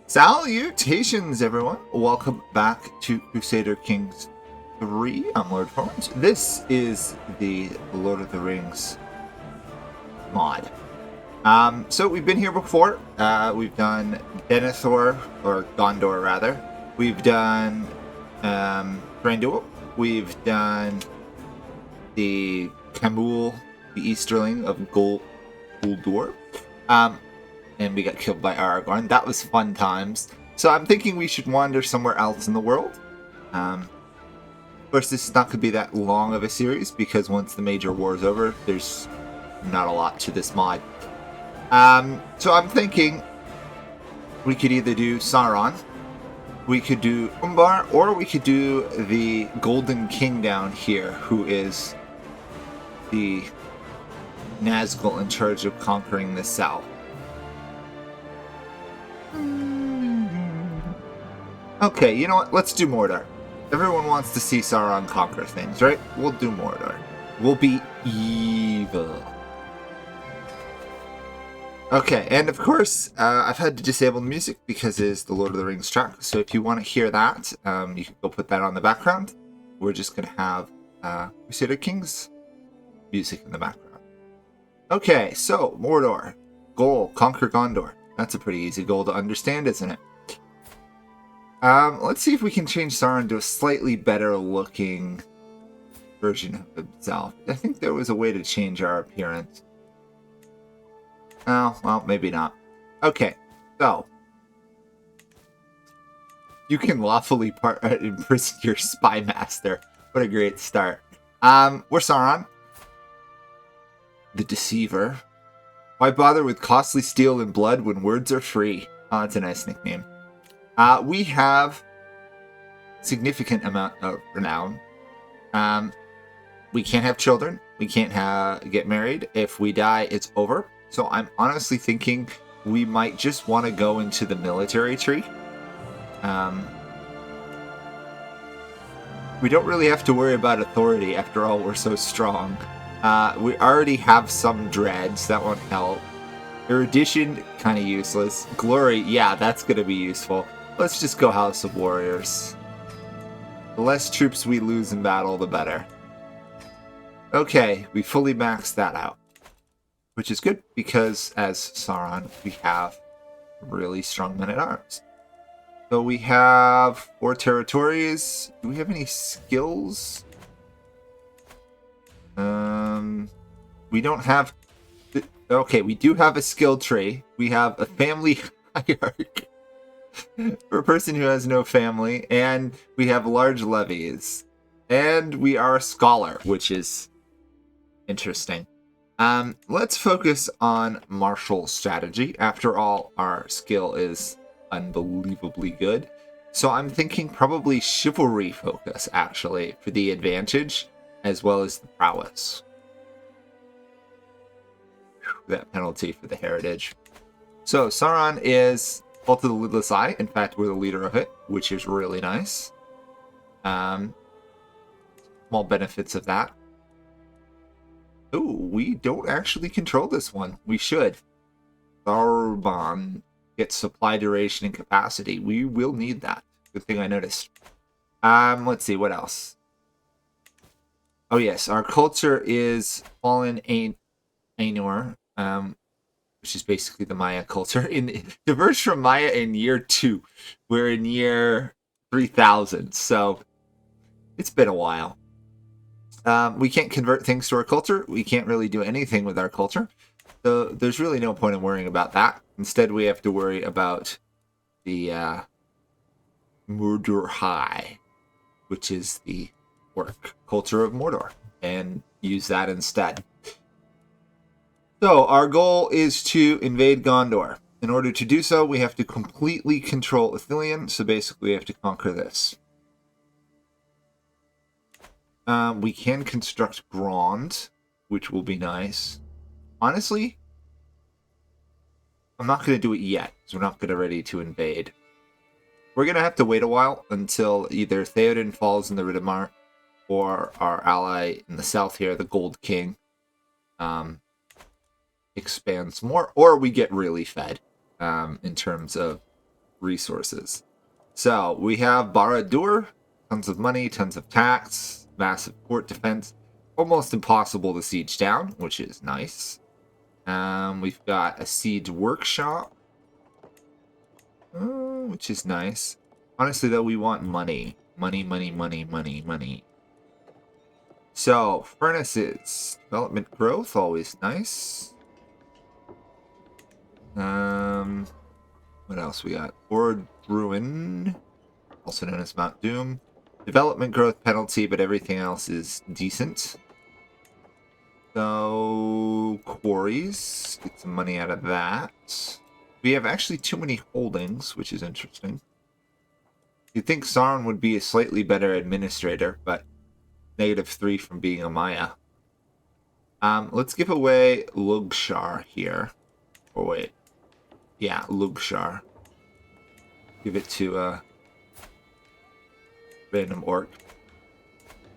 Salutations, everyone! Welcome back to Crusader Kings 3. I'm Lord Forms. This is the Lord of the Rings mod. So we've been here before. We've done Denethor, or Gondor rather. We've done Thranduil. We've done the Camul, the Easterling of Guldur. And we got killed by Aragorn. That was fun times. So I'm thinking we should wander somewhere else in the world. Of course, this is not going to be that long of a series, because once the major war is over, there's not a lot to this mod. So I'm thinking we could either do Sauron, we could do Umbar, or we could do the Golden King down here, who is the Nazgul in charge of conquering the south. Okay, you know what? Let's do Mordor. Everyone wants to see Sauron conquer things, right? We'll do Mordor. We'll be evil. Okay, and of course, I've had to disable the music because it is the Lord of the Rings track. So if you want to hear that, you can go put that on the background. We're just going to have Crusader Kings music in the background. Okay, so Mordor. Goal, conquer Gondor. That's a pretty easy goal to understand, isn't it? Let's see if we can change Sauron to a slightly better looking version of himself. I think there was a way to change our appearance. Oh, well, maybe not. Okay, so. You can lawfully imprison your spy master. What a great start. We're Sauron, the Deceiver. Why bother with costly steel and blood when words are free? Oh, that's a nice nickname. We have significant amount of renown. We can't have children. We can't get married. If we die, it's over. So I'm honestly thinking we might just want to go into the military tree. We don't really have to worry about authority. After all, we're so strong. We already have some dreads. That won't help. Erudition, kind of useless. Glory, yeah, that's going to be useful. Let's just go House of Warriors. The less troops we lose in battle, the better. Okay, we fully maxed that out. Which is good, because as Sauron, we have really strong men-at-arms. So we have 4 territories. Do we have any skills? We don't have... Okay, we do have a skill tree. We have a family hierarchy for a person who has no family, and we have large levies, and we are a scholar, which is interesting. Let's focus on martial strategy. After all, our skill is unbelievably good, so I'm thinking probably chivalry focus, actually, for the advantage as well as the prowess. That penalty for the heritage. So Sauron is Cult of the Lidless Eye. In fact, we're the leader of it, which is really nice. Small benefits of that. Ooh, we don't actually control this one. We should. Sauron gets supply duration and capacity. We will need that. Good thing I noticed. Let's see, what else? Oh yes, our culture is Fallen Ainur, which is basically the Maya culture. Diverged from Maya in year 2. We're in year 3000, so it's been a while. We can't convert things to our culture. We can't really do anything with our culture. So there's really no point in worrying about that. Instead, we have to worry about the Mordor High, which is the orc culture of Mordor, and use that instead. So our goal is to invade Gondor. In order to do so, we have to completely control Ithilien, so basically we have to conquer this. We can construct Grond, which will be nice. Honestly, I'm not going to do it yet, because we're not going to ready to invade. We're going to have to wait a while until either Theoden falls in the Ridamar, or our ally in the south here, the Gold King, expands more, or we get really fed in terms of resources. So we have Barad-dûr, tons of money, tons of tax, massive port defense, almost impossible to siege down, which is nice. We've got a siege workshop, which is nice. Honestly, though, we want money. Money. So, furnaces. Development growth, always nice. What else we got? Ord Ruin, also known as Mount Doom. Development growth penalty, but everything else is decent. So, quarries. Get some money out of that. We have actually too many holdings, which is interesting. You'd think Sauron would be a slightly better administrator, but -3 from being a Maya. Let's give away Lugshar here. Oh, wait. Yeah, Lugshar. Give it to a random orc.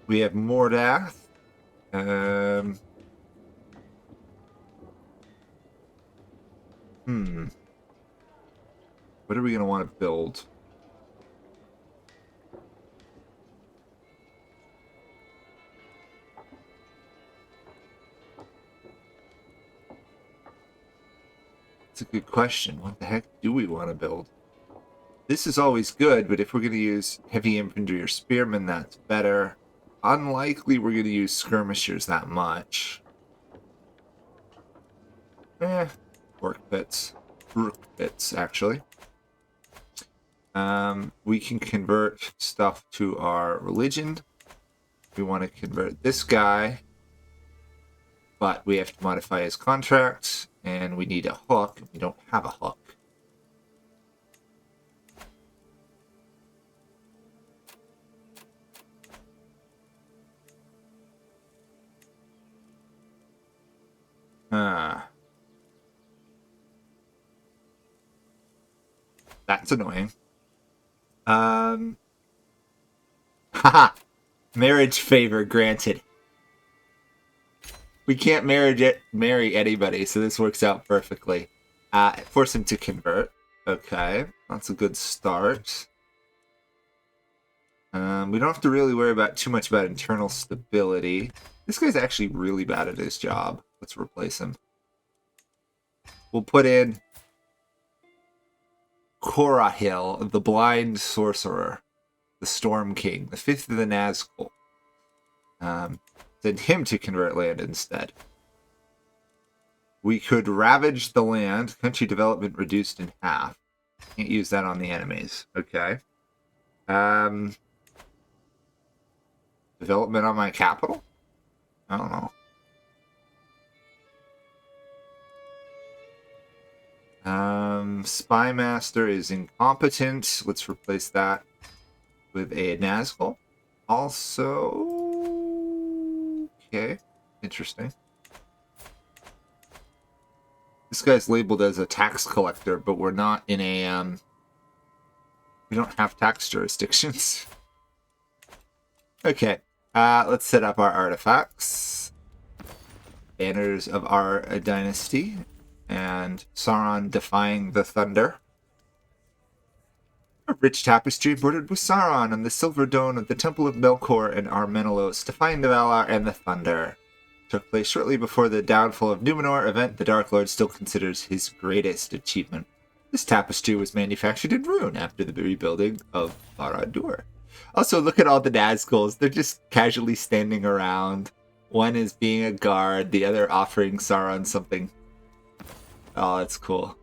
We have Mordath. What are we going to want to build? That's a good question. What the heck do we want to build? This is always good, but if we're going to use heavy infantry or spearmen, that's better. Unlikely we're going to use skirmishers that much. Orc pits. Rook pits, actually. We can convert stuff to our religion. We want to convert this guy, but we have to modify his contract, and we need a hook. We don't have a hook. That's annoying. Haha! Marriage favor granted. We can't marry anybody, so this works out perfectly. Force him to convert. Okay, that's a good start. We don't have to really worry about too much about internal stability. This guy's actually really bad at his job. Let's replace him. We'll put in Corahil, the blind sorcerer, the Storm King, the 5th of the Nazgul. Send him to convert land instead. We could ravage the land. Country development reduced in half. Can't use that on the enemies. Okay. Development on my capital? I don't know. Spy Master is incompetent. Let's replace that with a Nazgul. Also... Okay. Interesting. This guy's labeled as a tax collector, but we're not in a... we don't have tax jurisdictions. Okay. Let's set up our artifacts. Banners of our dynasty. And Sauron defying the thunder. A rich tapestry embroidered with Sauron on the silver dome of the Temple of Melkor and Armenelos, defying the Valar and the thunder. Took place shortly before the downfall of Numenor, event the Dark Lord still considers his greatest achievement. This tapestry was manufactured in Rune after the rebuilding of Barad-dûr. Also, look at all the Nazguls. They're just casually standing around. One is being a guard, the other offering Sauron something. Oh, that's cool.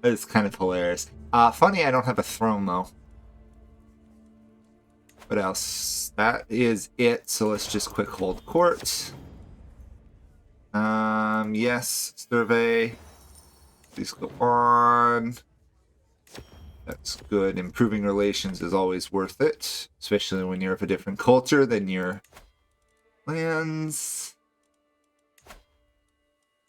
That is kind of hilarious. Funny I don't have a throne, though. What else? That is it, so let's just quick hold court. Yes, survey. Please go on. That's good. Improving relations is always worth it, especially when you're of a different culture than your lands.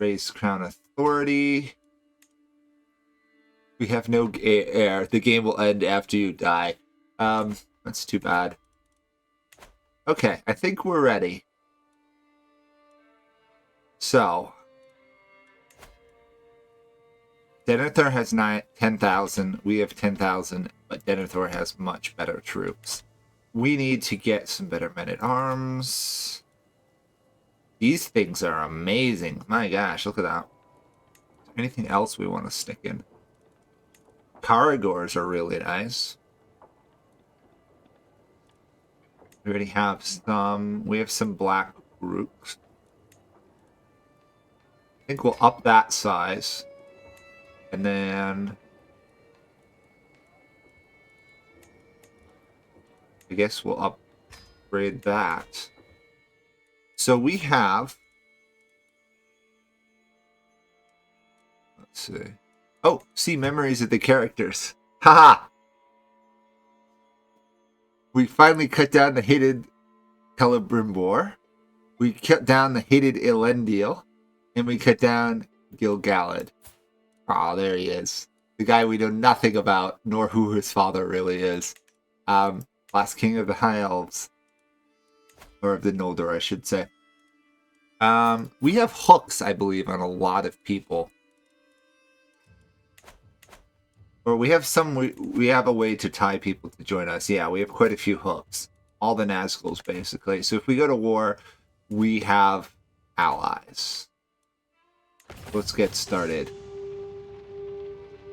Raise crown authority. We have no heir. The game will end after you die. That's too bad. Okay, I think we're ready. So, Denethor has 10,000. We have 10,000, but Denethor has much better troops. We need to get some better men-at-arms. These things are amazing. My gosh, look at that. Is there anything else we want to stick in? Caragors are really nice. We already have some. We have some black rooks. I think we'll up that size. And then I guess we'll upgrade that. So we have, let's see. Oh, see memories of the characters. Haha! We finally cut down the hated Celebrimbor. We cut down the hated Elendil. And we cut down Gil-galad. Ah, there he is. The guy we know nothing about, nor who his father really is. Last king of the High Elves. Or of the Noldor, I should say. We have hooks, I believe, on a lot of people. Or we have some, we have a way to tie people to join us. Yeah, we have quite a few hooks. All the Nazguls, basically. So if we go to war, we have allies. Let's get started.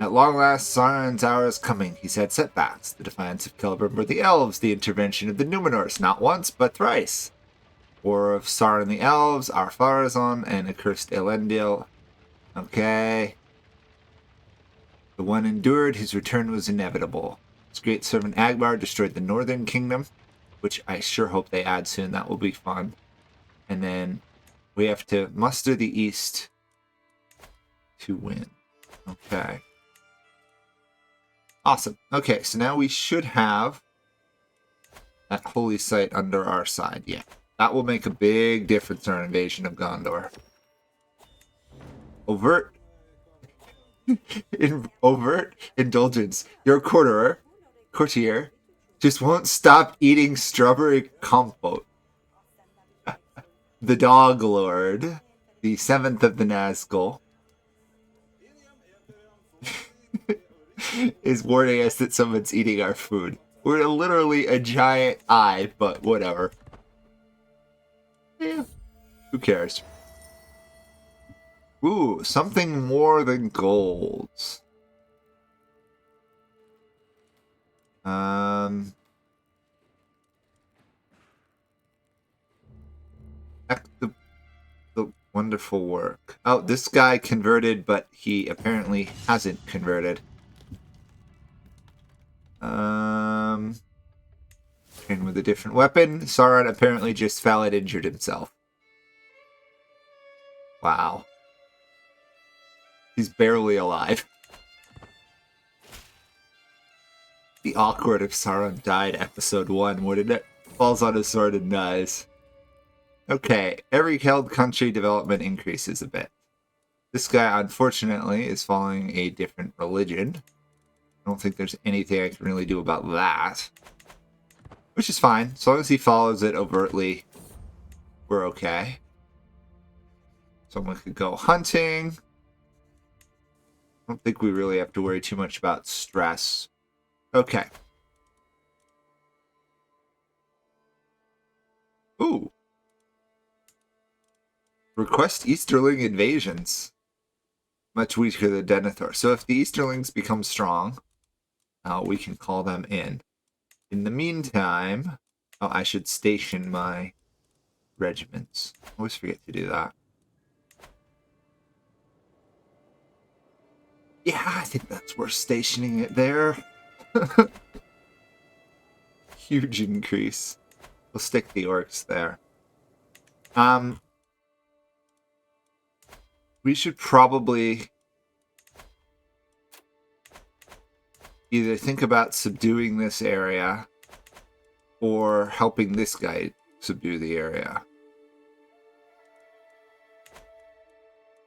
At long last, Sauron's hour is coming. He's had setbacks. The defiance of Celebrimbor the Elves, the intervention of the Numenors, not once, but thrice. War of Sauron the Elves, Ar-Pharazôn, and accursed Elendil. Okay. The one endured, his return was inevitable. His great servant Agbar destroyed the Northern Kingdom, which I sure hope they add soon. That will be fun. And then we have to muster the East to win. Okay. Awesome. Okay, so now we should have that holy site under our side. Yeah, that will make a big difference in our invasion of Gondor. Overt indulgence. Your courtier just won't stop eating strawberry compote. The Dog Lord, the 7th of the Nazgul, is warning us that someone's eating our food. We're literally a giant eye, but whatever. Yeah, who cares? Ooh, something more than gold. The wonderful work. Oh, this guy converted, but he apparently hasn't converted. Train with a different weapon. Sauron apparently just fell and injured himself. Wow. He's barely alive. The awkward if Sauron died, episode 1, wouldn't it? Falls on his sword and dies. Okay, every held country development increases a bit. This guy, unfortunately, is following a different religion. I don't think there's anything I can really do about that. Which is fine. As long as he follows it overtly, we're okay. Someone could go hunting. I don't think we really have to worry too much about stress. Okay. Ooh. Request Easterling invasions. Much weaker than Denethor. So if the Easterlings become strong, we can call them in. In the meantime, I should station my regiments. I always forget to do that. Yeah, I think that's worth stationing it there. Huge increase. We'll stick the orcs there. We should probably either think about subduing this area or helping this guy subdue the area.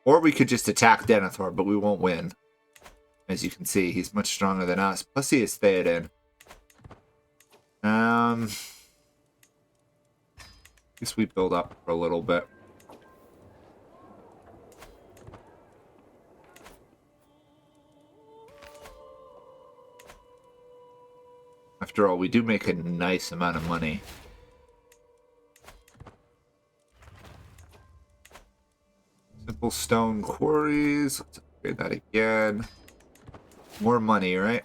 Or we could just attack Denethor, but we won't win. As you can see, he's much stronger than us. Plus he is Theoden. Guess we build up for a little bit. After all, we do make a nice amount of money. Simple stone quarries. Let's upgrade that again. More money, right?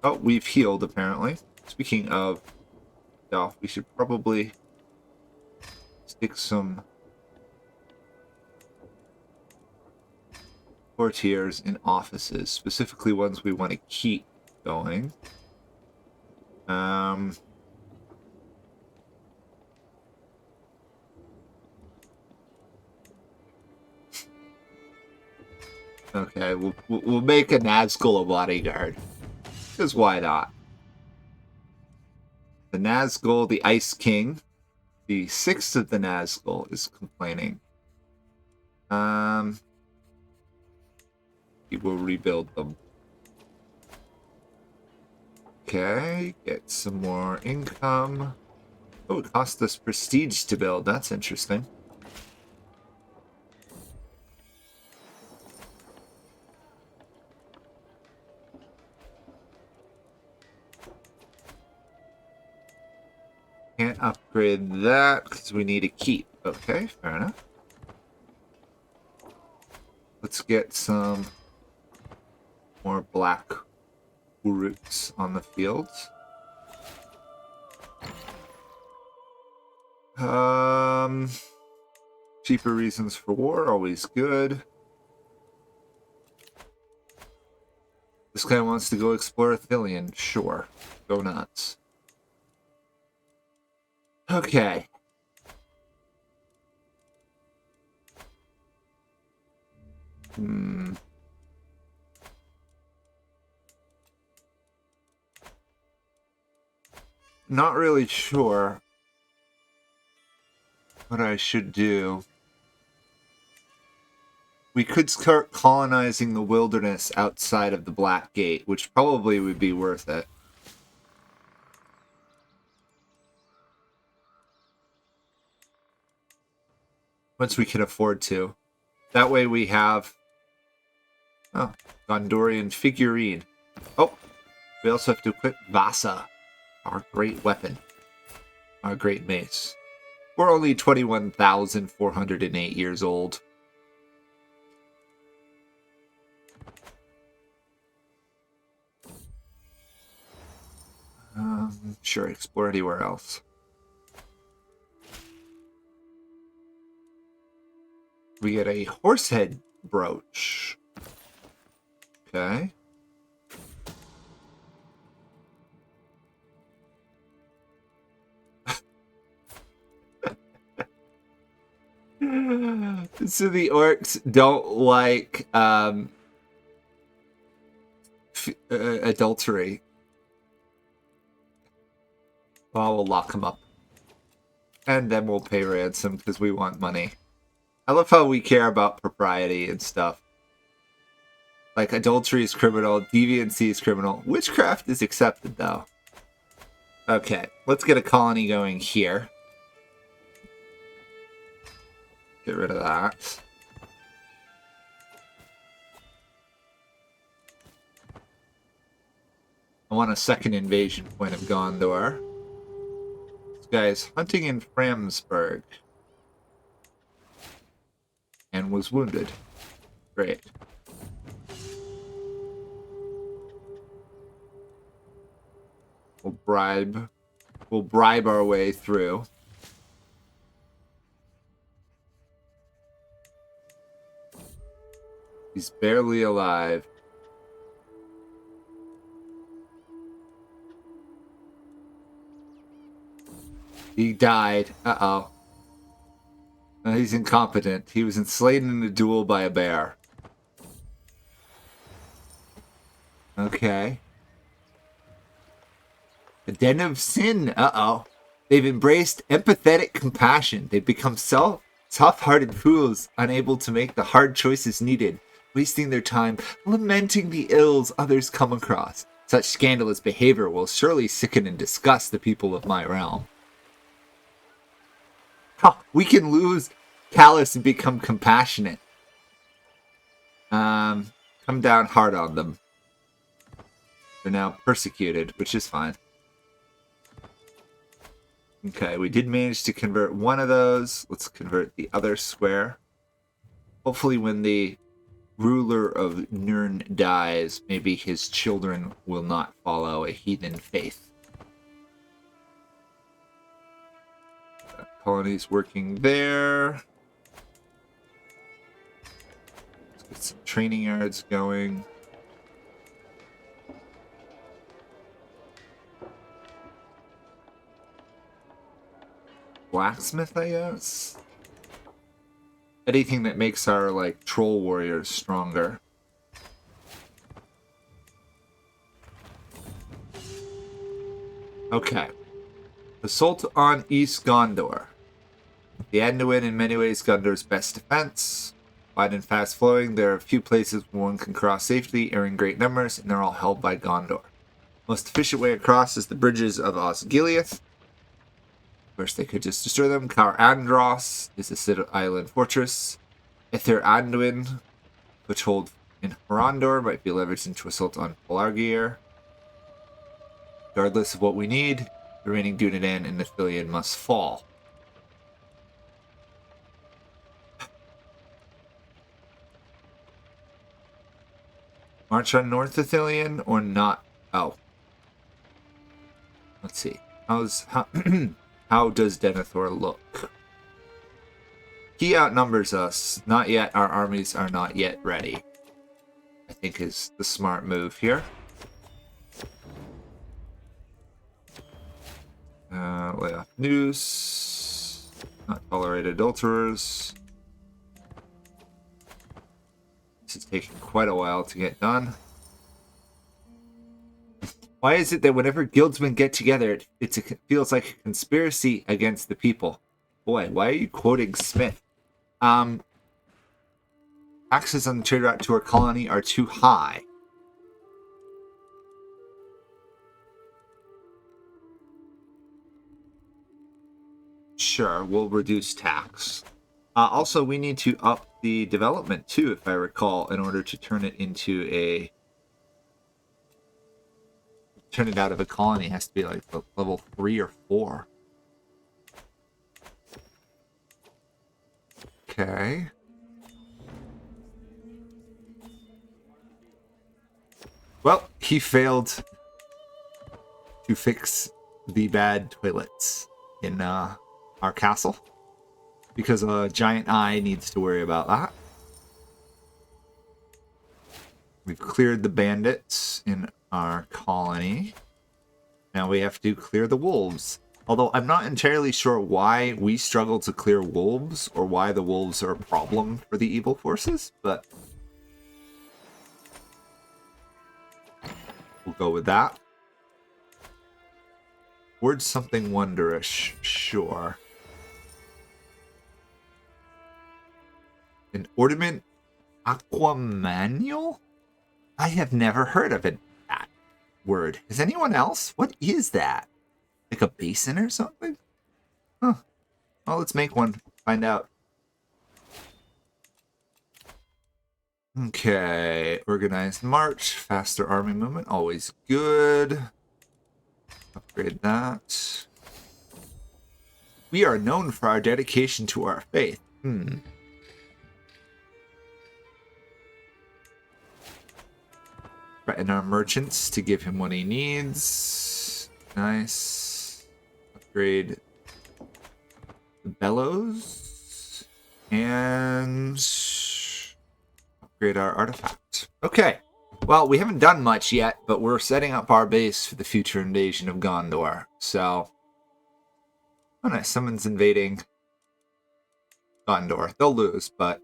Oh, we've healed, apparently. Speaking of stuff, we should probably stick some courtiers in offices, specifically ones we want to keep going. Okay, we'll make a Nazgul a bodyguard. Because why not? The Nazgul, the Ice King, the sixth of the Nazgul is complaining. He will rebuild them. Okay, get some more income. Oh, it cost us prestige to build. That's interesting. Can't upgrade that because we need a keep. Okay, fair enough. Let's get some more black roots on the fields. Cheaper reasons for war, always good. This guy wants to go explore Athelion. Sure. Go nuts. Okay. Not really sure what I should do. We could start colonizing the wilderness outside of the Black Gate, which probably would be worth it. Once we can afford to. That way we have... Oh, Gondorian figurine. Oh, we also have to equip Vasa, our great weapon. Our great mace. We're only 21,408 years old. Sure, explore anywhere else. We get a horsehead brooch. Okay. So the orcs don't like adultery. Well, we'll lock them up. And then we'll pay ransom because we want money. I love how we care about propriety and stuff. Like, adultery is criminal, deviancy is criminal. Witchcraft is accepted, though. Okay, let's get a colony going here. Get rid of that. I want a second invasion point of Gondor. This guy is hunting in Framsburg. And was wounded. Great. We'll bribe our way through. He's barely alive. He died. Uh-oh. He's incompetent. He was enslaved in a duel by a bear. Okay. The den of sin. Uh-oh. They've embraced empathetic compassion. They've become tough-hearted fools, unable to make the hard choices needed, wasting their time lamenting the ills others come across. Such scandalous behavior will surely sicken and disgust the people of my realm. We can lose callous and become compassionate. Come down hard on them. They're now persecuted, which is fine. Okay, we did manage to convert one of those. Let's convert the other square. Hopefully when the ruler of Nirn dies, maybe his children will not follow a heathen faith. Colonies working there. Let's get some training yards going. Blacksmith, I guess? Anything that makes our, like, troll warriors stronger. Okay. Assault on East Gondor. The Anduin, in many ways, Gondor's best defense. Wide and fast flowing, there are a few places where one can cross safely, or in great numbers, and they're all held by Gondor. Most efficient way across is the bridges of Osgiliath. First, they could just destroy them. Caer Andros is a city island fortress. Ether Anduin, which hold in Horondor, might be leveraged into assault on Pelargir. Regardless of what we need, the remaining Dunedain and Ithilien must fall. March on North Ithilien or not? Oh. Let's see. How does Denethor look? He outnumbers us. Not yet. Our armies are not yet ready. I think is the smart move here. Lay off news. Not tolerate adulterers. This is taking quite a while to get done. Why is it that whenever guildsmen get together, it feels like a conspiracy against the people? Boy, why are you quoting Smith? Taxes on the trade route to our colony are too high. Sure, we'll reduce tax. Also, we need to up the development too, if I recall, in order to turn it into a... Turn it out of a colony. It has to be like level 3 or 4. Okay. Well, he failed to fix the bad toilets in our castle. Because a giant eye needs to worry about that. We've cleared the bandits in our colony. Now we have to clear the wolves. Although I'm not entirely sure why we struggle to clear wolves, or why the wolves are a problem for the evil forces, but we'll go with that. Word something wondrous, sure. An ornament aquamanual? I have never heard of that word. Is anyone else? What is that? Like a basin or something? Huh. Well, let's make one. Find out. Okay. Organized march. Faster army movement. Always good. Upgrade that. We are known for our dedication to our faith. Threaten our merchants to give him what he needs. Nice. Upgrade the bellows. And upgrade our artifact. Okay. Well, we haven't done much yet, but we're setting up our base for the future invasion of Gondor. So, oh nice, someone's invading Gondor. They'll lose, but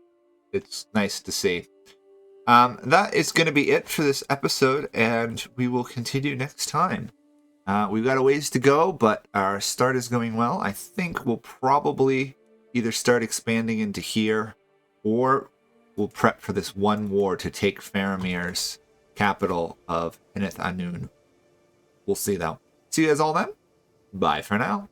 it's nice to see. That is going to be it for this episode, and we will continue next time. We've got a ways to go, but our start is going well. I think we'll probably either start expanding into here, or we'll prep for this one war to take Faramir's capital of Peneth Anun. We'll see, though. See you guys all then. Bye for now.